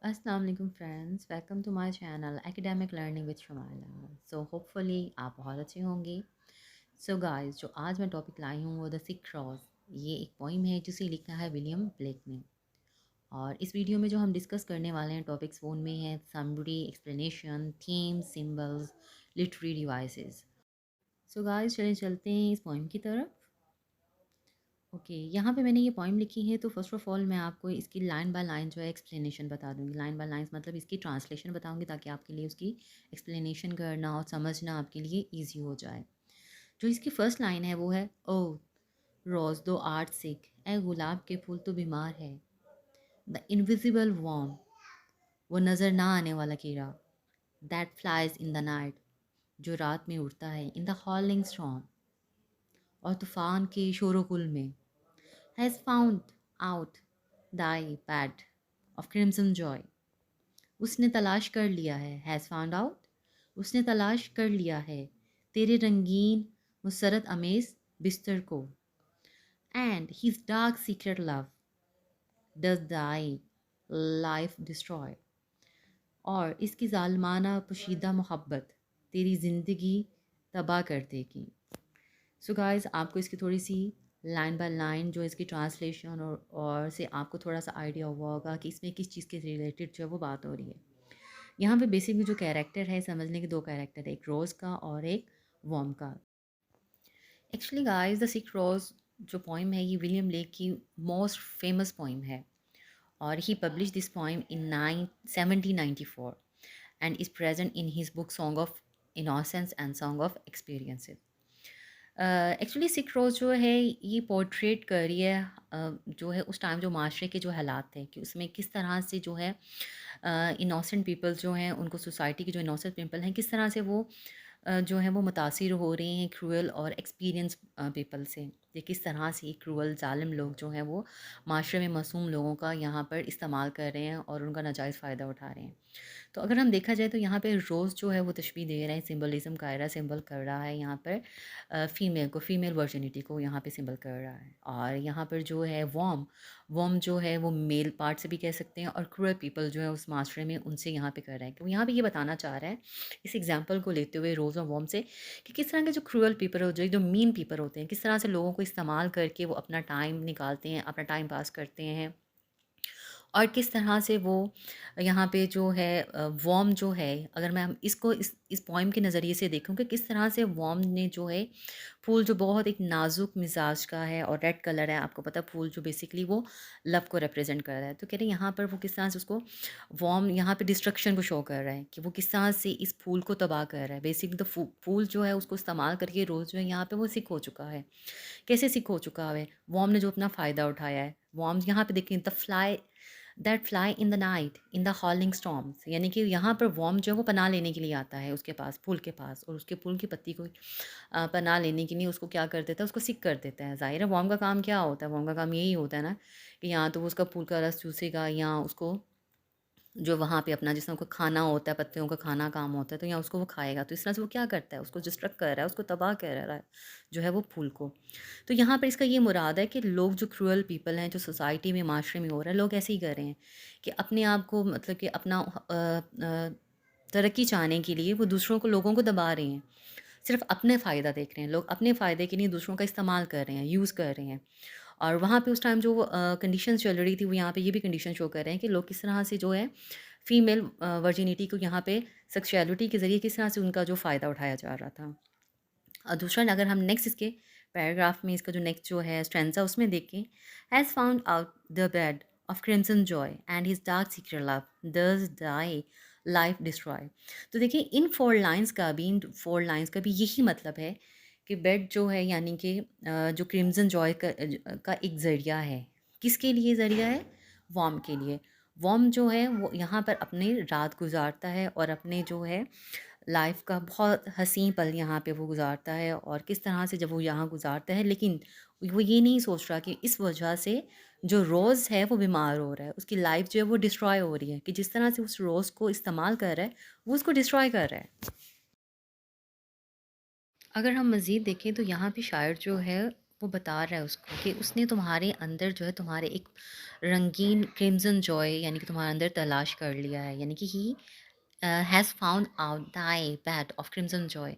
अस्सलाम वालेकुम friends, welcome to my channel academic learning with Shamaila. So hopefully आप बहुत अच्छे होंगे। सो गाइस, जो आज मैं टॉपिक लाई हूँ वो द सिक क्रॉस। ये एक पोइम है जिसे लिखा है विलियम ब्लेक ने। और इस वीडियो में जो हम डिस्कस करने वाले हैं टॉपिक्स वो उनमें है summary, explanation, theme, symbols, literary devices. So guys, चलें चलते हैं इस पोइम की तरफ। ओके, यहाँ पे मैंने ये पोइम लिखी है तो फर्स्ट ऑफ ऑल मैं आपको इसकी लाइन बाय लाइन जो है एक्सप्लेनेशन बता दूँगी। लाइन बाय लाइन्स मतलब इसकी ट्रांसलेशन बताऊँगी ताकि आपके लिए उसकी एक्सप्लेनेशन करना और समझना आपके लिए ईज़ी हो जाए। जो इसकी फर्स्ट लाइन है वो है, ओह रोज़ दो आर्ट सिक, ए गुलाब के फूल तो बीमार है। द इनविजिबल वॉर्म, वो नज़र ना आने वाला कीड़ा, that flies in the night, जो रात में उड़ता है, इन द हॉलिंग स्टॉर्म, और तूफ़ान के शोरगुल में, has found out Dai pad of crimson Joy, उसने तलाश कर लिया है, हैज़ फाउंड आउट, उसने तलाश कर लिया है तेरे रंगीन मुसरत अमेज बिस्तर को, and his dark secret love does thy life destroy, और इसकी जालमाना पोशीदा मोहब्बत तेरी ज़िंदगी तबाह कर देगी। सो गाइस, आपको इसकी थोड़ी सी लाइन बाय लाइन जो इसकी ट्रांसलेशन और से आपको थोड़ा सा आइडिया हुआ होगा कि इसमें किस चीज़ के रिलेटेड जो है वो बात हो रही है। यहाँ पे बेसिकली जो कैरेक्टर है समझने के दो कैरेक्टर है, एक रोज़ का और एक वॉर्म का। Actually guys, the sick rose जो पोइम है ये विलियम ब्लेक की मोस्ट फेमस पोइम है और he publish this poem in 1794 and is present in his book song of innocence and song of experiences. Actually sick rose जो है ये portrait कर रही है जो है उस टाइम जो माशरे के जो हालात थे कि उसमें किस तरह से जो है इनोसेंट पीपल जो हैं उनको सोसाइटी के जो इनोसेंट पीपल हैं किस तरह से वो जो है वो मुतासिर हो रहे हैं क्रूअल और एक्सपीरियंस पीपल से। ये किस तरह से क्रूअल जालिम लोग जो हैं वो माशरे में मासूम लोगों का यहाँ पर इस्तेमाल कर रहे हैं और उनका नाजायज़ फ़ायदा उठा रहे हैं। तो अगर हम देखा जाए तो यहाँ पे रोज़ जो है वो तशबीह दे रहे हैं, सिंबलिज़्म कायरा सिंबल कर रहा है यहाँ पर फ़ीमेल को, फ़ीमेल वर्जिनिटी को यहाँ पे सिंबल कर रहा है। और यहाँ पर जो है वॉर्म, वॉर्म जो है वो मेल पार्ट से भी कह सकते हैं और क्रूअल पीपल जो है उस माशरे में उनसे यहाँ पे कर रहा है कि वो यहाँ पे ये बताना चाह रहा है इस एग्जाम्पल को लेते हुए रोज़ और वॉर्म से कि किस तरह के जो क्रूअल पीपल हो जो मीन पीपल होते हैं किस तरह से लोगों को इस्तेमाल करके वो अपना टाइम निकालते हैं, अपना टाइम पास करते हैं और किस तरह से वो यहाँ पे जो है वॉर्म जो है, अगर मैं हम इसको इस पोइम के नज़रिए से देखूँ कि किस तरह से वॉर्म ने जो है फूल जो बहुत एक नाजुक मिजाज का है और रेड कलर है, आपको पता है फूल जो बेसिकली वो लव को रिप्रेजेंट कर रहा है, तो कह रहे हैं यहाँ पर वो किस तरह से उसको वॉर्म यहाँ पे डिस्ट्रक्शन को शो कर रहा है कि वो किस तरह से इस फूल को तबाह कर रहा है। बेसिकली तो फूल जो है उसको इस्तेमाल करके रोज़ जो है यहाँ पे वो सिक हो चुका है। कैसे सिक हो चुका है? वॉर्म ने जो अपना फ़ायदा उठाया है। वॉर्म यहाँ पे देखिए, the fly that fly in the night in the हॉलिंग storms, यानी कि यहाँ पर वॉर्म जो है वो पनाह लेने के लिए आता है उसके पास, फूल के पास, और उसके फूल की पत्ती को पनाह लेने के लिए उसको क्या कर देता है, उसको सिक कर देता है। ज़ाहिर है वॉर्म का काम क्या होता है? वॉर्म का काम यही होता है ना कि या तो वो उसका फूल का रस चूसेगा या उसको जो वहाँ पे अपना जिसमें उनको खाना होता है, पत्तियों का खाना काम होता है, तो या उसको वो खाएगा। तो इस तरह से वो क्या करता है, उसको डिस्ट्रक्ट कर रहा है, उसको तबाह कर रहा है, जो है वो फूल को। तो यहाँ पर इसका ये मुराद है कि लोग जो क्रूअल पीपल हैं, जो सोसाइटी में, माशरे में हो रहा है, लोग ऐसे ही कर रहे हैं कि अपने आप को मतलब कि अपना तरक्की चाहने के लिए वो दूसरों को, लोगों को दबा रहे हैं। सिर्फ़ अपने फ़ायदा देख रहे हैं, लोग अपने फ़ायदे के लिए दूसरों का इस्तेमाल कर रहे हैं, यूज़ कर रहे हैं। और वहाँ पे उस टाइम जो कंडीशंस चल रही थी वो यहाँ पे ये भी कंडीशन शो कर रहे हैं कि लोग किस तरह से जो है फीमेल वर्जिनिटी को यहाँ पे सेक्सुअलिटी के ज़रिए किस तरह से उनका जो फ़ायदा उठाया जा रहा था। और दूसरा अगर हम नेक्स्ट इसके पैराग्राफ में इसका जो नेक्स्ट जो है स्ट्रेंजा उसमें देखें, has found out the bed of crimson joy and his dark secret love does thy life destroy. तो देखिए इन 4 लाइन्स का भी यही मतलब है कि बेड जो है यानी कि जो क्रिम्सन जॉय का एक ज़रिया है। किसके लिए ज़रिया है? वॉर्म के लिए। वॉर्म जो है वो यहाँ पर अपनी रात गुजारता है और अपने जो है लाइफ का बहुत हसीन पल यहाँ पे वो गुज़ारता है और किस तरह से जब वो यहाँ गुज़ारता है, लेकिन वो ये नहीं सोच रहा कि इस वजह से जो रोज़ है वो बीमार हो रहा है, उसकी लाइफ जो है वो डिस्ट्रॉय हो रही है, कि जिस तरह से उस रोज़ को इस्तेमाल कर रहा है वो उसको डिस्ट्रॉय कर रहा है। अगर हम मज़ीद देखें तो यहाँ पे शायर जो है वो बता रहा है उसको कि उसने तुम्हारे अंदर जो है तुम्हारे एक रंगीन क्रिम्ज़न जॉय यानी कि तुम्हारे अंदर तलाश कर लिया है, यानी कि he has found out thy bed of crimson joy,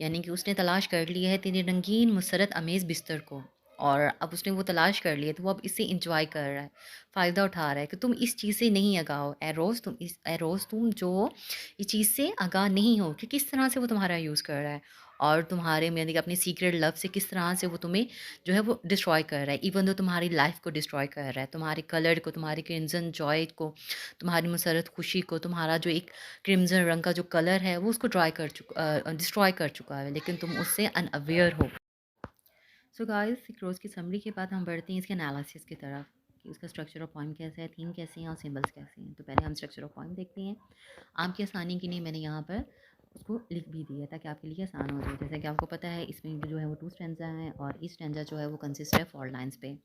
यानी कि उसने तलाश कर लिया है तेरे रंगीन मुसर्रत अमेज़ बिस्तर को। और अब उसने वो तलाश कर लिया, तो वो अब इससे एन्जॉय कर रहा है, फ़ायदा उठा रहा है कि तुम इस चीज़ से नहीं आगाह हो। ए रोज़ तुम जो इस चीज़ से आगाह नहीं हो कि किस तरह से वो तुम्हारा यूज़ कर रहा है, और तुम्हारे यानी कि अपने सीक्रेट लव से किस तरह से वो तुम्हें जो है वो डिस्ट्रॉय कर रहा है, इवन दो तुम्हारी लाइफ को डिस्ट्रॉय कर रहा है, तुम्हारे कलर को, तुम्हारे क्रिम्ज़न जॉय को, तुम्हारी मुसर्रत खुशी को, तुम्हारा जो एक क्रिम्ज़न रंग का जो कलर है वो उसको डिस्ट्रॉय कर चुका है, लेकिन तुम उससे अनअवेयर हो। सो गाइस, एक रोज़ की समरी के बाद हम बढ़ते हैं इसके एनालिसिस की तरफ कि उसका स्ट्रक्चर ऑफ पॉइंट कैसा है, थीम कैसे हैं और सिंबल्स कैसे हैं। तो पहले हम स्ट्रक्चर ऑफ पॉइंट देखते हैं। आपकी आसानी के लिए मैंने यहाँ पर उसको लिख भी दिया ताकि आपके लिए आसान हो जाए। जैसे कि आपको पता है इसमें जो है वो 2 स्टैंज़ा हैं और ईच स्टैंज़ा जो है वो कंसिस्ट है 4 लाइन्स पे।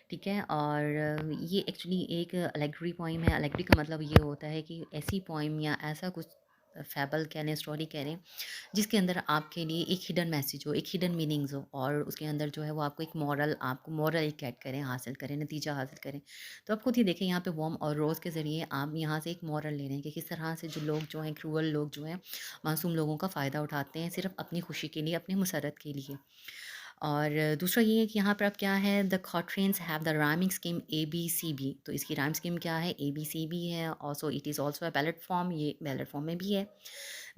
ठीक है? और ये एक्चुअली एक अलैगरी पोएम है। अलैगरी का मतलब ये होता है कि ऐसी पोएम या ऐसा कुछ फ़ैबल कह लें, स्टोरी कह लें, जिसके अंदर आपके लिए एक हिडन मैसेज हो, एक हिडन मीनिंग्स हो, और उसके अंदर जो है वो आपको एक आपको मोरल गेट करें, हासिल करें, नतीजा हासिल करें। तो आप खुद ही देखें यहाँ पे वॉर्म और रोज़ के ज़रिए आप यहाँ से एक मोरल ले रहे हैं कि किस तरह से जो लोग जो हैं, क्रूअल लोग जो हैं, मासूम लोगों का फ़ायदा उठाते हैं सिर्फ़ अपनी खुशी के लिए, अपनी मुसर्रत के लिए। और दूसरा ये है कि यहाँ पर अब क्या है, the quatrains have the rhyming scheme ABCB। तो इसकी राइम स्कीम क्या है, ABCB है। Also it is also a ballad form, ये बैलेट फॉर्म में भी है।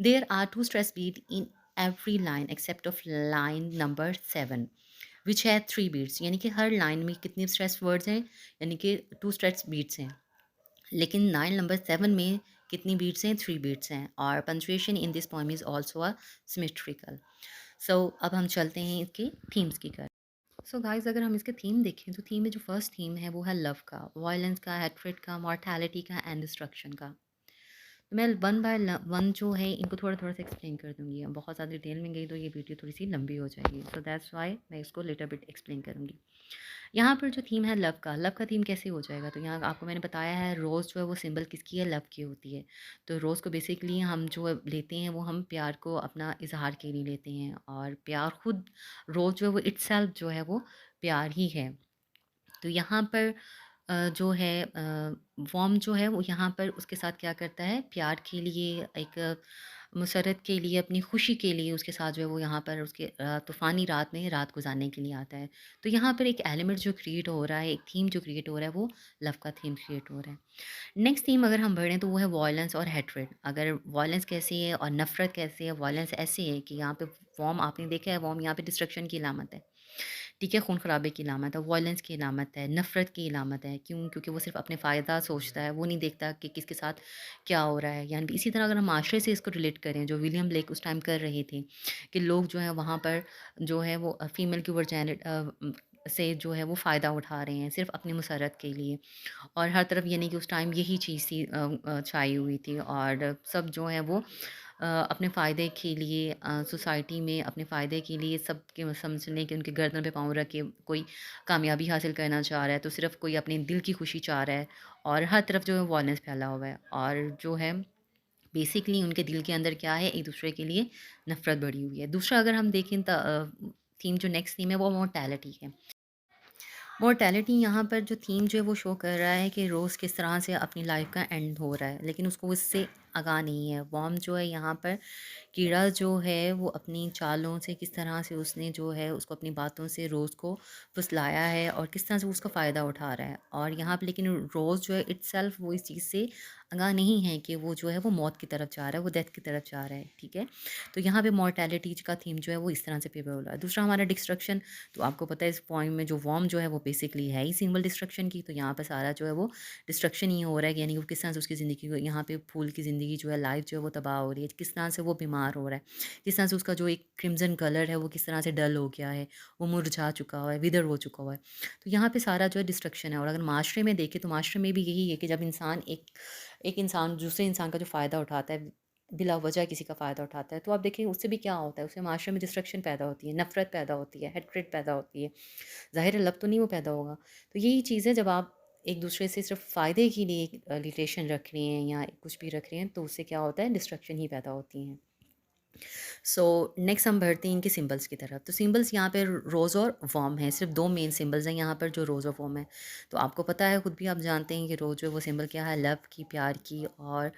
There are 2 stress beat in every line except of line number 7 which है 3 बीट्स, यानी कि हर लाइन में कितने स्ट्रेस वर्ड्स हैं, यानी कि 2 स्ट्रेस बीट्स हैं। लेकिन लाइन नंबर 7 में कितनी बीट्स हैं, 3 बीट्स हैं। और punctuation in this poem is also a symmetrical. So अब हम चलते हैं इसके थीम्स की तरफ। सो गाइस, अगर हम इसके थीम देखें तो थीम में जो फर्स्ट थीम है वो है लव का, वायलेंस का, हेट्रेड का, मॉर्टैलिटी का एंड डिस्ट्रक्शन का। तो मैं वन बाय वन जो है इनको थोड़ा थोड़ा सा एक्सप्लेन कर दूंगी। अब बहुत ज़्यादा डिटेल में गई तो ये वीडियो थोड़ी सी लंबी हो जाएगी, सो दैट्स वाई मैं इसको लिटिल बिट एक्सप्लेन करूँगी। यहाँ पर जो थीम है लव का थीम कैसे हो जाएगा, तो यहाँ आपको मैंने बताया है रोज़ जो है वो सिंबल किसकी है, लव की होती है। तो रोज़ को बेसिकली हम जो लेते हैं वो हम प्यार को अपना इजहार के लिए लेते हैं, और प्यार खुद रोज़ जो है वो इट्सेल्फ जो है वो प्यार ही है। तो यहाँ पर जो है वॉर्म जो है वो यहाँ पर उसके साथ क्या करता है, प्यार के लिए एक मुसर्रत के लिए, अपनी खुशी के लिए उसके साथ जो है वो यहाँ पर उसके तूफ़ानी रात में रात गुज़ारने के लिए आता है। तो यहाँ पर एक एलिमेंट जो क्रिएट हो रहा है, एक थीम जो क्रिएट हो रहा है, वो लव का थीम क्रिएट हो रहा है। नेक्स्ट थीम अगर हम बढ़ें तो वो है वॉयलेंस और हेट्रेड। अगर वॉयलेंस कैसी है और नफ़रत कैसी है, वॉयलेंस ऐसी है कि यहाँ पे वॉर्म आपने देखा है, वॉर्म यहाँ पे डिस्ट्रक्शन की अलामत है। ठीक है, खून-खराबे की अलामत है, वॉयलेंस की अलामत है, नफ़रत की अलामत है। क्यों? क्योंकि वो सिर्फ़ अपने फ़ायदा सोचता है, वो नहीं देखता कि किसके साथ क्या हो रहा है। यानी इसी तरह अगर हम माशरे से इसको रिलेट करें, जो विलियम ब्लेक उस टाइम कर रहे थे, कि लोग जो हैं वहाँ पर जो है वो फ़ीमेल की से जो है वो फ़ायदा उठा रहे हैं, सिर्फ़ अपनी मुसर्रत के लिए। और हर तरफ यानी कि उस टाइम यही चीज़ थी, छाई हुई थी, और सब जो है वो अपने फ़ायदे के लिए सोसाइटी में अपने फ़ायदे के लिए सबके समझ लें कि उनके गर्दन पे पाँव रख के कोई कामयाबी हासिल करना चाह रहा है, तो सिर्फ़ कोई अपने दिल की खुशी चाह रहा है, और हर तरफ जो है वॉयलेंस फैला हुआ है, और जो है बेसिकली उनके दिल के अंदर क्या है, एक दूसरे के लिए नफ़रत बढ़ी हुई है। दूसरा अगर हम देखें थीम जो नेक्स्ट थीम है वो मोर्टेलिटी है। मोर्टेलिटी यहाँ पर जो थीम जो है वो शो कर रहा है कि रोज़ किस तरह से अपनी लाइफ का एंड हो रहा है, लेकिन उसको उससे आगाह नहीं है। वॉर्म जो है यहाँ पर कीड़ा जो है वो अपनी चालों से किस तरह से उसने जो है उसको अपनी बातों से रोज़ को फुसलाया है, और किस तरह से वो उसका फ़ायदा उठा रहा है। और यहाँ पे लेकिन रोज़ जो है इट्सेल्फ वो इस चीज़ से आगाह नहीं है कि वो जो है वो मौत की तरफ जा रहा है, वो डेथ की तरफ जा रहा है। ठीक है, तो यहाँ पे मॉर्टेलिटी का थीम जो है वो इस तरह से पेपर हो रहा है। दूसरा हमारा डिस्ट्रक्शन। तो आपको पता है इस पॉइंट में जो वॉर्म जो है वो बेसिकली है ही सिंबल डिस्ट्रक्शन की, तो यहाँ पर सारा जो है वो डिस्ट्रक्शन ही हो रहा है, यानी कि किस तरह से उसकी ज़िंदगी को, यहाँ पे फूल की ज़िंदगी जो है, लाइफ जो है वो तबाह हो रही है, किस तरह से वो बीमार हो रहा है, किस तरह से उसका जो एक क्रिम्ज़न कलर है वो किस तरह से डल हो गया है, वो मुरझा चुका हुआ है, विदर हो चुका हुआ है। तो यहाँ पे सारा जो है डिस्ट्रक्शन है। और अगर माशरे में देखें तो माशरे में भी यही है कि जब इंसान एक एक इंसान दूसरे इंसान का जो फ़ायदा उठाता है, बिला वजह किसी का फ़ायदा उठाता है, तो आप देखें उससे भी क्या होता है, उससे माशरे में डिस्ट्रक्शन पैदा होती है, नफ़रत पैदा होती है, हेट्रेड पैदा होती है। ज़ाहिर है लब तो नहीं वो पैदा होगा। तो यही चीज़ है, जब आप एक दूसरे से सिर्फ़ फ़ायदे के लिए रिलेशन रख रहे हैं या कुछ भी रख रहे हैं, तो उससे क्या होता है, डिस्ट्रक्शन ही पैदा होती हैं। सो नेक्स्ट हम बढ़ते हैं इनके सिंबल्स की तरफ। तो सिंबल्स यहाँ पे रोज़ और वॉर्म है, सिर्फ दो मेन सिंबल्स हैं यहाँ पर जो रोज़ और वॉर्म है। तो आपको पता है, खुद भी आप जानते हैं कि रोज़ जो है वो सिंबल क्या है, लव की, प्यार की और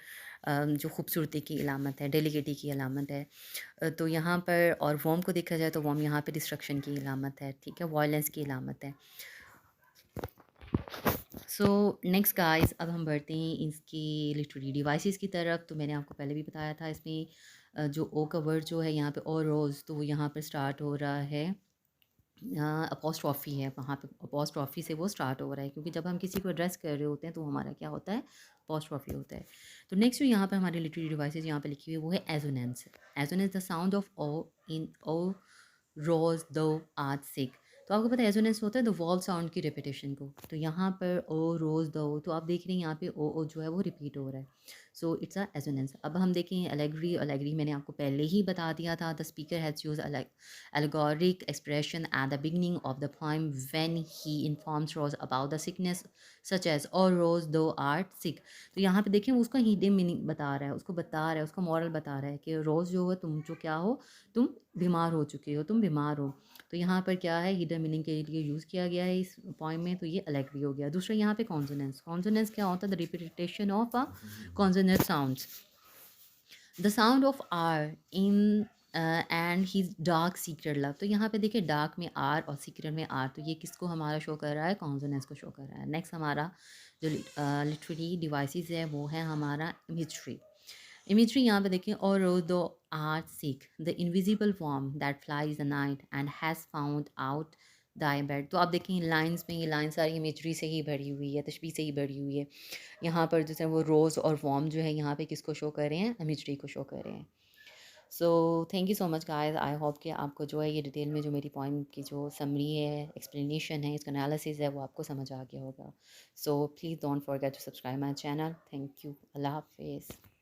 जो खूबसूरती की अलामत है, डेलीकेटी की अलामत है। तो यहाँ पर और वॉर्म को देखा जाए तो वॉर्म यहाँ पे डिस्ट्रक्शन की अलामत है, ठीक है, वायलेंस की अलामत है। सो नेक्स्ट गाइस, अब हम बढ़ते हैं इसकी लिटरेरी डिवाइसेस की तरफ। तो मैंने आपको पहले भी बताया था, इसमें जो ओ का वर्ड जो है यहाँ पे और रोज़, तो वो यहाँ पर स्टार्ट हो रहा है, अपोस्ट्रॉफ़ी है वहाँ पे, अपोस्ट्रॉफ़ी से वो स्टार्ट हो रहा है, क्योंकि जब हम किसी को एड्रेस कर रहे होते हैं तो हमारा क्या होता है, अपोस्ट्रॉफ़ी होता है। तो नेक्स्ट जो यहाँ पे हमारी लिटरेरी डिवाइसेस यहाँ पे लिखी हुई है वो है assonance. Assonance the sound of O in O rose thou आज सिक। तो आपको पता है एजोनेंस होता है द वॉल साउंड की रिपीटेशन को। तो यहाँ पर ओ रोज दो, तो आप देख रहे हैं यहाँ पे ओ जो है वो रिपीट हो रहा है। So it's a assonance. अब हम देखें एलेगरी। एलेगरी मैंने आपको पहले ही बता दिया था, the speaker has use allegoric expression at the beginning of the poem when he informs Rose about the sickness such as oh Rose thou art sick। तो यहाँ पे देखें उसका हिडन मीनिंग बता रहा है, उसको बता रहा है, उसका मॉरल बता रहा है कि रोज़ जो है तुम जो क्या हो, तुम बीमार हो चुके हो, तुम बीमार हो। तो यहाँ पर क्या है, हिडन मीनिंग के लिए यूज़ किया गया है इस पॉइंट में, तो ये अलेगरी हो गया। दूसरा यहाँ पे कॉन्सोनेंस। कॉन्सोनेंस क्या होता है, the repetition of a consonant sounds, the sound of R in and his dark secret love. तो यहाँ पे देखिए डार्क में आर और सीक्रेट में आर, तो ये किसको हमारा शो कर रहा है, कॉन्सोनेंस को शो कर रहा है। नेक्स्ट हमारा जो लिटरेरी डिवाइसेस है वो है हमारा इमेजरी। इमेजरी यहाँ पे देखिए, और दो art seek the invisible form that flies the night and has found out Dai bed. तो आप देखें लाइंस में, ये लाइन सारी इमेजरी से ही भरी हुई है, तशबीह से ही भरी हुई है। यहाँ पर जैसे वो रोज़ और वॉर्म जो है यहाँ पे किसको शो कर रहे हैं, इमेजरी को शो कर रहे हैं। So thank you so much guys. I hope कि आपको जो है ये डिटेल में जो मेरी पॉइंट की जो समरी है, एक्सप्लेनेशन है, इसका एनालिसिस है, वो आपको समझ आ गया होगा। So please don't forget to subscribe my channel. Thank you. अल्लाह हाफिज़।